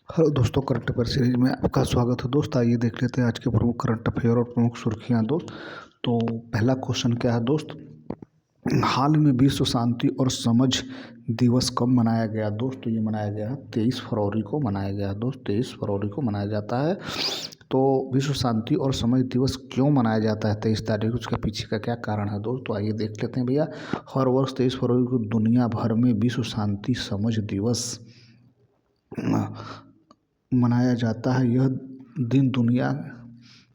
Hello दोस्तों, current affair series में आपका स्वागत है। दोस्त आइए देख लेते हैं आज के प्रमुख करंट अफेयर और प्रमुख सुर्खियां दोस्त। तो पहला क्वेश्चन क्या है दोस्त, हाल में विश्व शांति और समझ दिवस कब मनाया गया दोस्त? तो ये मनाया गया है 23 फरवरी को मनाया गया है दोस्त। 23 फरवरी को मनाया जाता है। तो विश्व शांति और समझ दिवस क्यों मनाया जाता है 23 तारीख, उसके पीछे का क्या कारण है दोस्त? तो आइए देख लेते हैं भैया। हर वर्ष 23 फरवरी को दुनिया भर में विश्व शांति समझ दिवस मनाया जाता है। यह दिन दुनिया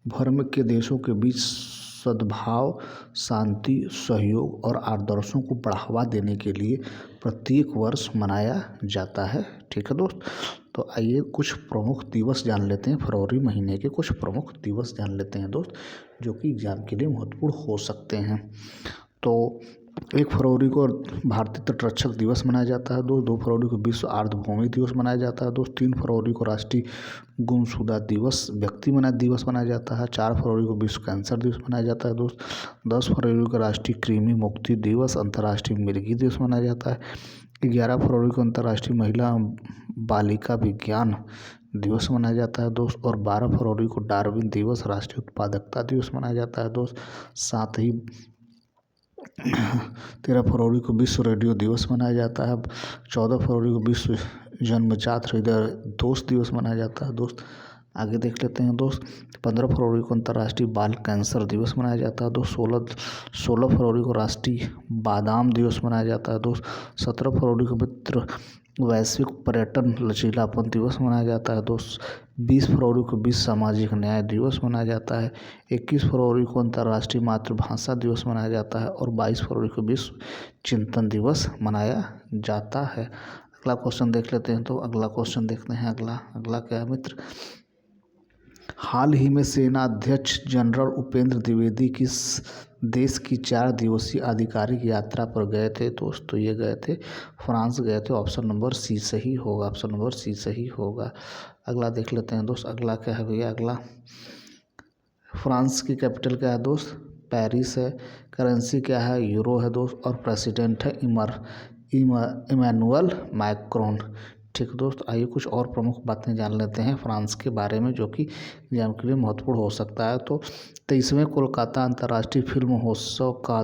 भर में के देशों के बीच सद्भाव, शांति, सहयोग और आदर्शों को बढ़ावा देने के लिए प्रत्येक वर्ष मनाया जाता है। ठीक है दोस्त, तो आइए कुछ प्रमुख दिवस जान लेते हैं। फरवरी महीने के कुछ प्रमुख दिवस जान लेते हैं दोस्त, जो कि एग्जाम के लिए महत्वपूर्ण हो सकते हैं। तो 1 फरवरी को भारतीय तटरक्षक दिवस मनाया जाता है दोस्त। 2 फरवरी को विश्व आर्द्रभूमि दिवस मनाया जाता है दोस्त। 3 फरवरी को राष्ट्रीय गुमशुदा दिवस व्यक्ति दिवस मनाया जाता है। 4 फरवरी को विश्व कैंसर दिवस मनाया जाता है दोस्त। 10 फरवरी को राष्ट्रीय कृमि मुक्ति दिवस, अंतर्राष्ट्रीय मिर्गी दिवस मनाया जाता है। 11 फरवरी को अंतर्राष्ट्रीय महिला बालिका विज्ञान दिवस मनाया जाता है दोस्त। और 12 फरवरी को डार्विन दिवस, राष्ट्रीय उत्पादकता दिवस मनाया जाता है दोस्त। साथ ही 13 फरवरी को विश्व रेडियो दिवस मनाया जाता है। 14 फरवरी को विश्व जन्मजात हृदय दोष दिवस मनाया जाता है दोस्त। आगे देख लेते हैं दोस्त। 15 फरवरी को अंतर्राष्ट्रीय बाल कैंसर दिवस मनाया जाता है दोस्त। 16 फरवरी को राष्ट्रीय बादाम दिवस मनाया जाता है दोस्त। 17 फरवरी को मित्र वैश्विक पर्यटन लचीलापन दिवस मनाया जाता है दोस्त। 20 फरवरी को विश्व सामाजिक न्याय दिवस मनाया जाता है। 21 फरवरी को अंतर्राष्ट्रीय मातृभाषा दिवस मनाया जाता है। और 22 फरवरी को विश्व चिंतन दिवस मनाया जाता है। अगला क्वेश्चन देख लेते हैं। तो अगला क्वेश्चन देखते हैं। अगला क्या है मित्र, हाल ही में सेना अध्यक्ष जनरल उपेंद्र द्विवेदी किस देश की 4 दिवसीय आधिकारिक यात्रा पर गए थे दोस्त? तो ये गए थे फ्रांस गए थे। ऑप्शन नंबर सी सही होगा। ऑप्शन नंबर सी सही होगा। अगला देख लेते हैं दोस्त। अगला क्या है भैया? अगला फ्रांस की कैपिटल क्या है दोस्त? पेरिस है। करेंसी क्या है? यूरो है दोस्त। और प्रेसिडेंट है इमैनुअल मैक्रोन। ठीक दोस्त, आइए कुछ और प्रमुख बातें जान लेते हैं फ्रांस के बारे में, जो कि एग्जाम के लिए महत्वपूर्ण हो सकता है। तो 23वें कोलकाता अंतर्राष्ट्रीय फिल्म महोत्सव का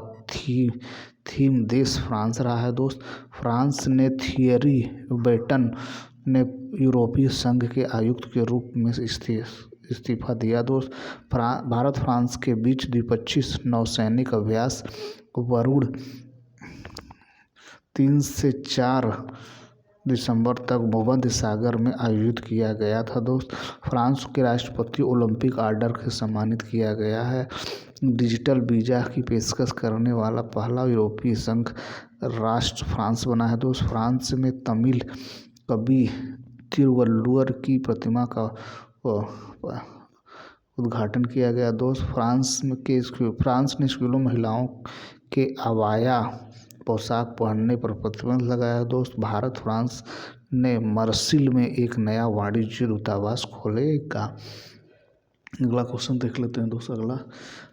थीम देश फ्रांस रहा है दोस्त। फ्रांस ने थियरी बेटन ने यूरोपीय संघ के आयुक्त के रूप में इस्तीफा दिया दोस्त। भारत फ्रांस के बीच द्विपक्षीय नौसैनिक अभ्यास वरुण 3 से 4 दिसंबर तक भूमध्य सागर में आयोजित किया गया था दोस्त। फ्रांस के राष्ट्रपति ओलंपिक ऑर्डर से सम्मानित किया गया है। डिजिटल वीजा की पेशकश करने वाला पहला यूरोपीय संघ राष्ट्र फ्रांस बना है दोस्त। फ्रांस में तमिल कवि तिरुवल्लुवर की प्रतिमा का उद्घाटन किया गया दोस्त। फ्रांस ने स्कूलों महिलाओं के अबाया पोशाक पहनने पर प्रतिबंध लगाया दोस्त। भारत फ्रांस ने मार्सिल में एक नया वाणिज्य दूतावास खोलेगा। अगला क्वेश्चन देख लेते हैं दोस्त। अगला,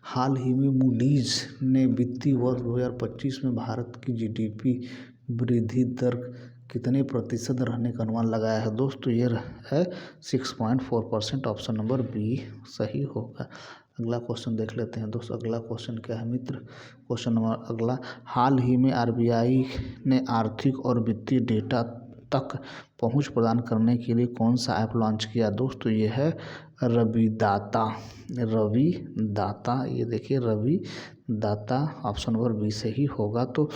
हाल ही में मूडीज ने वित्तीय वर्ष 2025 में भारत की जीडीपी वृद्धि दर कितने प्रतिशत रहने का अनुमान लगाया है दोस्त? तो ये है 6.4%। ऑप्शन नंबर बी सही होगा। अगला क्वेश्चन देख लेते हैं दोस्त। अगला क्वेश्चन क्या है मित्र? क्वेश्चन नंबर अगला, हाल ही में आरबीआई ने आर्थिक और वित्तीय डेटा तक पहुंच प्रदान करने के लिए कौन सा ऐप लॉन्च किया दोस्त? तो ये है रविदाता। ये देखिए रविदाता। ऑप्शन नंबर बी सही होगा। तो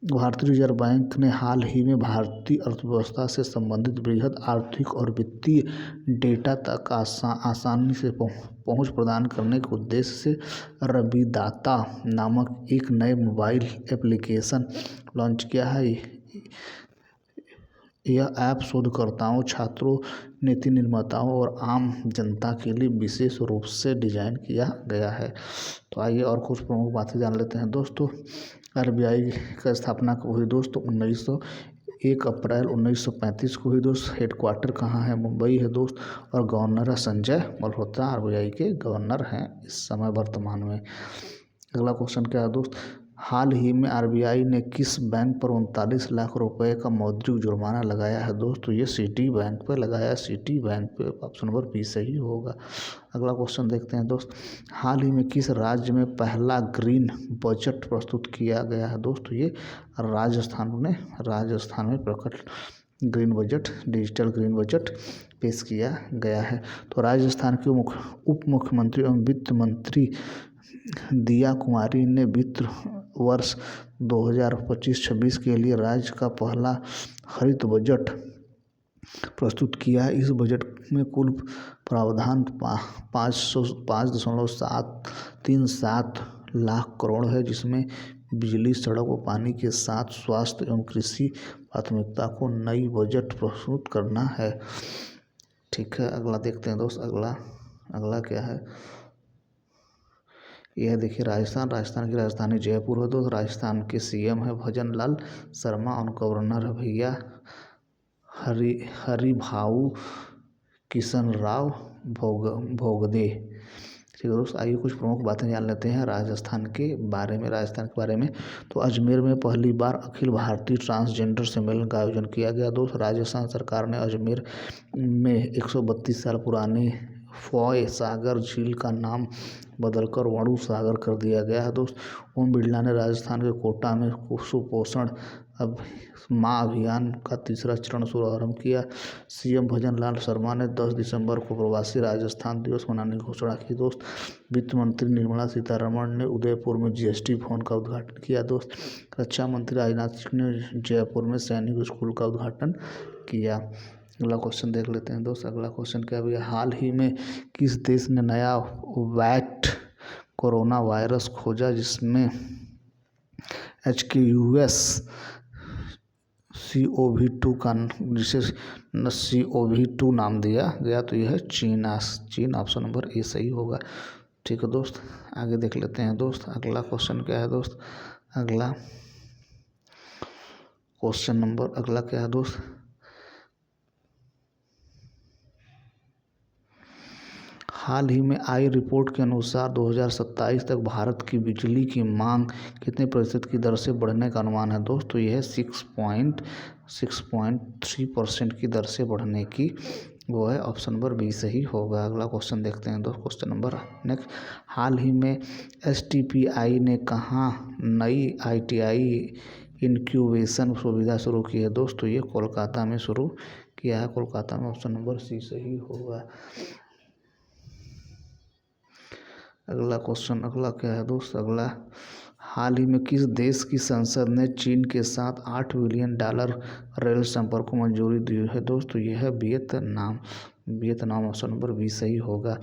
भारतीय रिजर्व बैंक ने हाल ही में भारतीय अर्थव्यवस्था से संबंधित बृहद आर्थिक और वित्तीय डेटा तक आसानी से पहुंच प्रदान करने के उद्देश्य से रविदाता नामक एक नए मोबाइल एप्लीकेशन लॉन्च किया है। यह ऐप शोधकर्ताओं, छात्रों, नीति निर्माताओं और आम जनता के लिए विशेष रूप से डिजाइन किया गया है। तो आइए और कुछ प्रमुख बातें जान लेते हैं दोस्तों। आरबीआई का स्थापना कब हुई दोस्तों? 1 अप्रैल 1935 को हुई दोस्त। हेडक्वार्टर कहाँ है? मुंबई है दोस्त। और गवर्नर है संजय मल्होत्रा, आरबीआई के गवर्नर हैं इस समय वर्तमान में। अगला क्वेश्चन क्या है दोस्त? हाल ही में आरबीआई ने किस बैंक पर 39 लाख रुपए का मौद्रिक जुर्माना लगाया है दोस्तों? ये सिटी बैंक पे लगाया, सिटी बैंक पे। ऑप्शन नंबर बी सही होगा। अगला क्वेश्चन देखते हैं दोस्त। हाल ही में किस राज्य में पहला ग्रीन बजट प्रस्तुत किया गया है दोस्तों? ये राजस्थान में प्रकट green budget, digital green budget पेश किया गया है। तो राजस्थान के उप मुख्यमंत्री एवं वित्त मंत्री दिया कुमारी ने वित्त वर्ष 2025-26 के लिए राज्य का पहला हरित बजट प्रस्तुत किया है। इस बजट में कुल प्रावधान 5.737 लाख करोड़ है, जिसमें बिजली, सड़क व पानी के साथ स्वास्थ्य एवं कृषि प्राथमिकता को नई बजट प्रस्तुत करना है। ठीक है, अगला देखते हैं दोस्त। अगला क्या है? यह देखिए राजस्थान की राजधानी जयपुर है दोस्त। राजस्थान के सीएम है भजन लाल शर्मा और गवर्नर है भैया हरिभाऊ किशन राव भोगदे। ठीक है दोस्त, आइए कुछ प्रमुख बातें जान लेते हैं राजस्थान के बारे में। तो अजमेर में पहली बार अखिल भारतीय ट्रांसजेंडर सम्मेलन का आयोजन किया गया दोस्त। राजस्थान सरकार ने अजमेर में 132 साल पुराने फॉय सागर झील का नाम बदलकर वणु सागर कर दिया गया है दोस्त। ओम बिरला ने राजस्थान के कोटा में सुपोषण माँ अभियान का तीसरा चरण शुभारंभ किया। सीएम भजन लाल शर्मा ने 10 दिसंबर को प्रवासी राजस्थान दिवस मनाने की घोषणा की दोस्त। वित्त मंत्री निर्मला सीतारमण ने उदयपुर में जीएसटी भवन का उद्घाटन किया दोस्त। रक्षा मंत्री राजनाथ सिंह ने जयपुर में सैनिक स्कूल का उद्घाटन किया। अगला क्वेश्चन देख लेते हैं दोस्त। अगला क्वेश्चन क्या भैया? हाल ही में किस देश ने नया वैट कोरोना वायरस खोजा, जिसमें HKUS CoV-2 का जिसे CoV-2 नाम दिया गया? तो यह है चीन। ऑप्शन नंबर ए सही होगा। ठीक है दोस्त, आगे देख लेते हैं दोस्त। अगला क्वेश्चन क्या है दोस्त? अगला क्या है दोस्त? हाल ही में आई रिपोर्ट के अनुसार 2027 तक भारत की बिजली की मांग कितने प्रतिशत की दर से बढ़ने का अनुमान है दोस्त? तो यह 6.3% की दर से बढ़ने की वो है। ऑप्शन नंबर बी सही होगा। अगला क्वेश्चन देखते हैं दोस्त। Question number next. हाल ही में STPI ने कहाँ नई ITI इंक्यूबेशन सुविधा शुरू की है दोस्त? तो ये कोलकाता में शुरू किया है, कोलकाता में। ऑप्शन नंबर सी सही होगा। अगला क्या है दोस्त? अगला, हाल ही में किस देश की संसद ने चीन के साथ $8 बिलियन रेल संपर्क को मंजूरी दी है दोस्त? तो यह है वियतनाम। ऑप्शन नंबर बी सही होगा।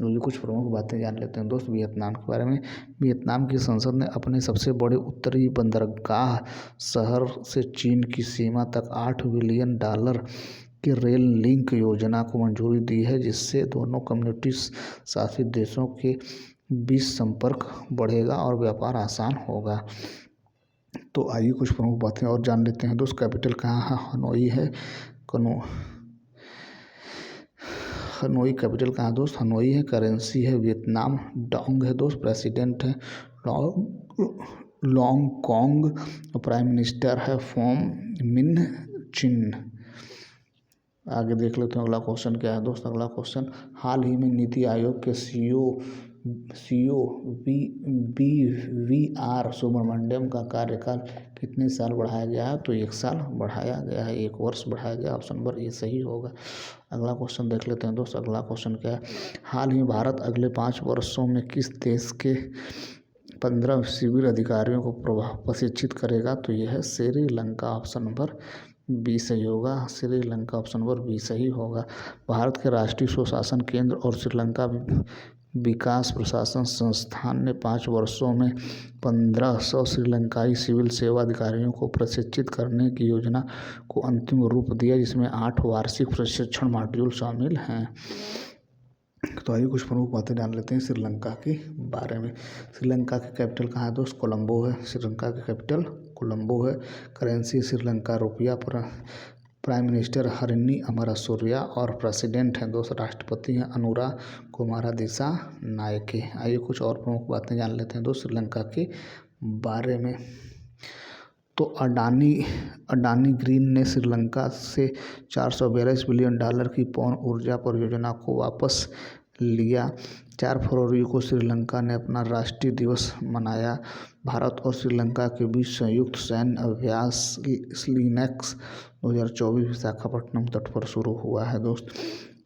ये कुछ प्रमुख बातें जान लेते हैं दोस्त वियतनाम के बारे में। वियतनाम की संसद ने अपने सबसे बड़े उत्तरी बंदरगाह शहर से चीन की सीमा तक $8 बिलियन की रेल लिंक योजना को मंजूरी दी है, जिससे दोनों कम्युनिटी शासित देशों के बीच संपर्क बढ़ेगा और व्यापार आसान होगा। तो आइए कुछ प्रमुख बातें और जान लेते हैं दोस्त। कैपिटल कहाँ है? हनोई है। हनोई कैपिटल कहाँ दोस्त? हनोई है। करेंसी है वियतनाम डोंग है दोस्त। प्रेसिडेंट है लॉन्ग कॉन्ग। प्राइम मिनिस्टर है फोम मिन चिन। आगे देख लेते हैं अगला क्वेश्चन क्या है दोस्त। अगला क्वेश्चन, हाल ही में नीति आयोग के CEO BVR सुब्रमण्यम का कार्यकाल कितने साल बढ़ाया गया है? तो 1 साल बढ़ाया गया है, 1 वर्ष बढ़ाया गया। ऑप्शन नंबर ए सही होगा। अगला क्वेश्चन देख लेते हैं दोस्त। अगला क्वेश्चन क्या है? हाल ही भारत अगले 5 वर्षों में किस देश के 15 सिविल अधिकारियों को प्रशिक्षित करेगा? तो यह है श्रीलंका। ऑप्शन नंबर बी सही होगा। श्रीलंका। ऑप्शन नंबर बी सही होगा। भारत के राष्ट्रीय स्वशासन केंद्र और श्रीलंका विकास प्रशासन संस्थान ने 5 वर्षों में 1500 श्रीलंकाई सिविल सेवा अधिकारियों को प्रशिक्षित करने की योजना को अंतिम रूप दिया, जिसमें 8 वार्षिक प्रशिक्षण मॉड्यूल शामिल हैं। तो आइए कुछ प्रमुख बातें जान लेते हैं श्रीलंका के बारे में। श्रीलंका की कैपिटल कहाँ है दोस्त? कोलंबो है। श्रीलंका की कैपिटल कोलंबो है। करेंसी श्रीलंका रुपया। प्राइम मिनिस्टर हरिनी अमरसूरिया और प्रेसिडेंट हैं दोस्त, राष्ट्रपति हैं अनुरा कुमारा दिसा नायके। आइए कुछ और प्रमुख बातें जान लेते हैं दोस्त श्रीलंका के बारे में। तो अडानी ग्रीन ने श्रीलंका से $442 बिलियन की पवन ऊर्जा परियोजना को वापस लिया। 4 फरवरी को श्रीलंका ने अपना राष्ट्रीय दिवस मनाया। भारत और श्रीलंका के बीच संयुक्त सैन्य अभ्यास लिनक्स 2024 विशाखापट्टनम तट पर शुरू हुआ है दोस्त।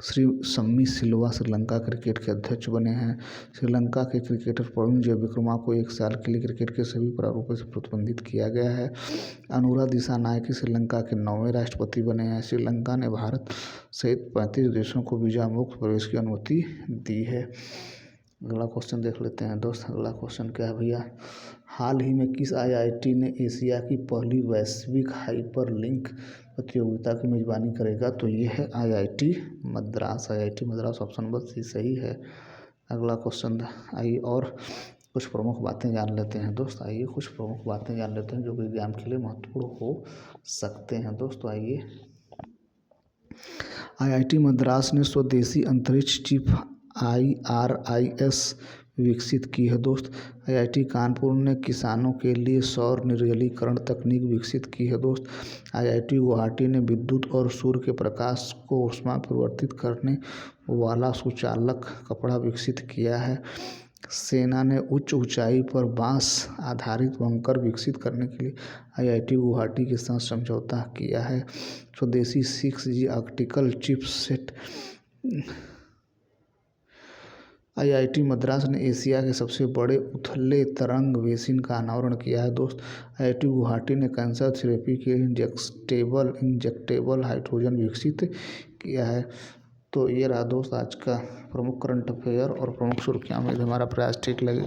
श्री शम्मी सिल्वा श्रीलंका क्रिकेट के अध्यक्ष बने हैं। श्रीलंका के क्रिकेटर प्रवीण जयविक्रमा को 1 साल के लिए क्रिकेट के सभी प्रारूपों से प्रतिबंधित किया गया है। अनुरा दिसानायके श्रीलंका के 9वें राष्ट्रपति बने हैं। श्रीलंका ने भारत सहित 35 देशों को वीजा मुक्त प्रवेश की अनुमति दी है। अगला क्वेश्चन देख लेते हैं दोस्त। अगला क्वेश्चन क्या है भैया, हाल ही में किस आईआईटी ने एशिया की पहली वैश्विक हाइपरलिंक प्रतियोगिता की मेजबानी करेगा? तो ये है IIT Madras. IIT Madras option number C सही है। अगला क्वेश्चन आइए और कुछ प्रमुख बातें जान लेते हैं दोस्त। आइए कुछ प्रमुख बातें जान लेते हैं जो कि एग्जाम के लिए महत्वपूर्ण हो सकते हैं दोस्तों। आइए, आईआईटी मद्रास ने स्वदेशी अंतरिक्ष चिप IRIS विकसित की है दोस्त। आईआईटी कानपुर ने किसानों के लिए सौर निर्जलीकरण तकनीक विकसित की है दोस्त। आईआईटी गुवाहाटी ने विद्युत और सूर्य के प्रकाश को ऊष्मा परिवर्तित करने वाला सुचालक कपड़ा विकसित किया है। सेना ने उच्च ऊंचाई पर बांस आधारित बंकर विकसित करने के लिए आईआईटी गुवाहाटी के साथ समझौता किया है। स्वदेशी 6G optical chipset IIT Madras ने एशिया के सबसे बड़े उथले तरंग बेसिन का अनावरण किया है दोस्त। आईआईटी गुवाहाटी ने कैंसर थेरेपी के इंजेक्टेबल हाइड्रोजन विकसित किया है। तो ये रहा दोस्त आज का प्रमुख करंट अफेयर और प्रमुख सुर्खियाँ। में हमारा प्रयास ठीक लगे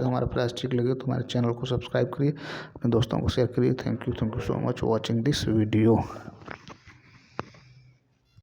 तो हमारे चैनल को सब्सक्राइब करिए, अपने दोस्तों को शेयर करिए। Thank you so much watching this video.